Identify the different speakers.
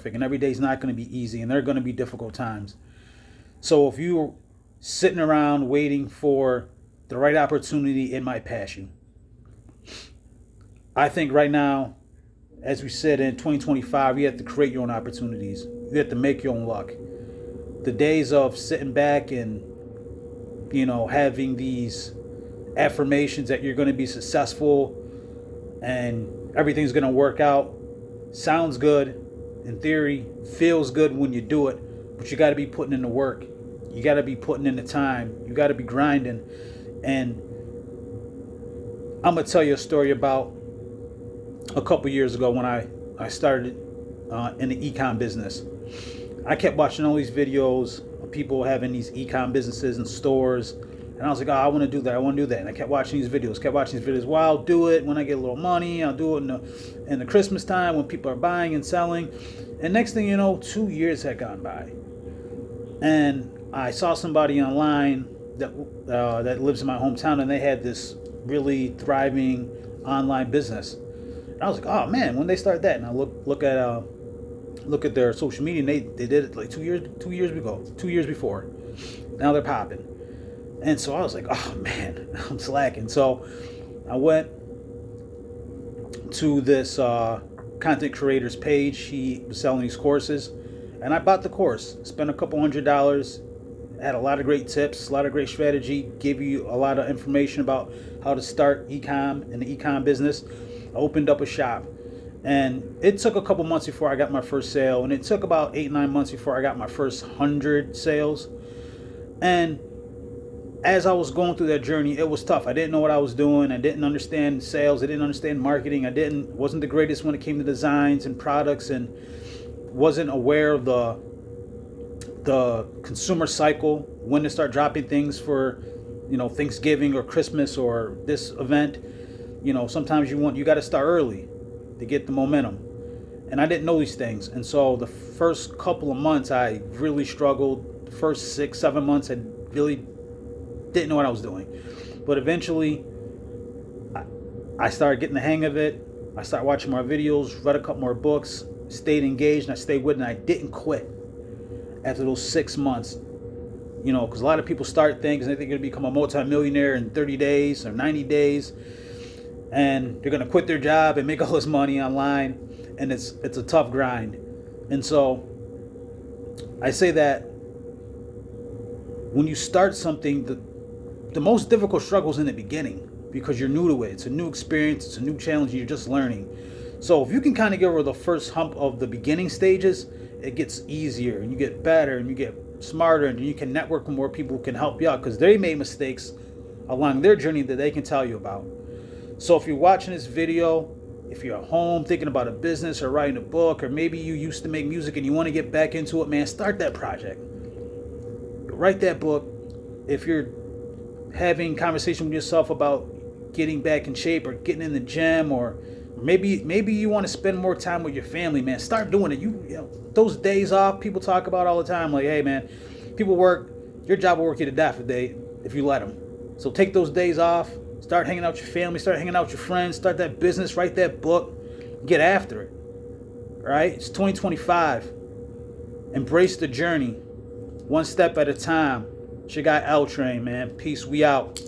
Speaker 1: and every day's not going to be easy, and there are going to be difficult times. So if you're sitting around waiting for the right opportunity, it might pass you. I think right now, as we said in 2025, you have to create your own opportunities. You have to make your own luck. The days of sitting back and, having these affirmations that you're going to be successful and everything's going to work out sounds good in theory, feels good when you do it, but you got to be putting in the work. You got to be putting in the time. You got to be grinding. And I'm going to tell you a story about a couple years ago when I started in the e-com business. I kept watching all these videos of people having these e-com businesses and stores. And I was like, oh, I want to do that. I want to do that. And I kept watching these videos. Well, I'll do it when I get a little money. I'll do it in the Christmas time when people are buying and selling. And next thing you know, 2 years had gone by. And I saw somebody online that lives in my hometown, and they had this really thriving online business. And I was like, oh man, when they start that? And I look at their social media, and they did it like 2 years before. Now they're popping. And so I was like, oh man, I'm slacking. So I went to this content creator's page. She was selling these courses, and I bought the course. Spent a couple $100. Had a lot of great tips, a lot of great strategy. Gave you a lot of information about how to start e-com and the e-com business. I opened up a shop, and it took a couple months before I got my first sale, and it took about 8-9 months before I got my first 100 sales. And as I was going through that journey, it was tough. I didn't know what I was doing. I didn't understand sales. I didn't understand marketing. Wasn't the greatest when it came to designs and products, and wasn't aware of the consumer cycle, when to start dropping things for, Thanksgiving or Christmas or this event. Sometimes you got to start early to get the momentum. And I didn't know these things. And so the first couple of months, I really struggled. The first 6-7 months, I really didn't know what I was doing. But eventually, I started getting the hang of it. I started watching more videos, read a couple more books, stayed engaged, and I stayed with it, and I didn't quit after those 6 months. Because a lot of people start things and they think they're going to become a multimillionaire in 30 days or 90 days. And they're going to quit their job and make all this money online. And it's a tough grind. And so I say that when you start something, the most difficult struggle is in the beginning, because you're new to it. It's a new experience. It's a new challenge. You're just learning. So if you can kind of get over the first hump of the beginning stages, it gets easier, and you get better, and you get smarter, and you can network with more people who can help you out, because they made mistakes along their journey that they can tell you about. So if you're watching this video, if you're at home thinking about a business or writing a book, or maybe you used to make music and you want to get back into it, man, start that project. Write that book. If you're having conversation with yourself about getting back in shape or getting in the gym, or maybe you want to spend more time with your family, man, start doing it. Those days off people talk about all the time, like, hey man, your job will work you to death if you let them. So take those days off, start hanging out with your family, start hanging out with your friends, start that business, write that book, get after it. All right? It's 2025. Embrace the journey, one step at a time. It's your guy L Train, man. Peace. We out.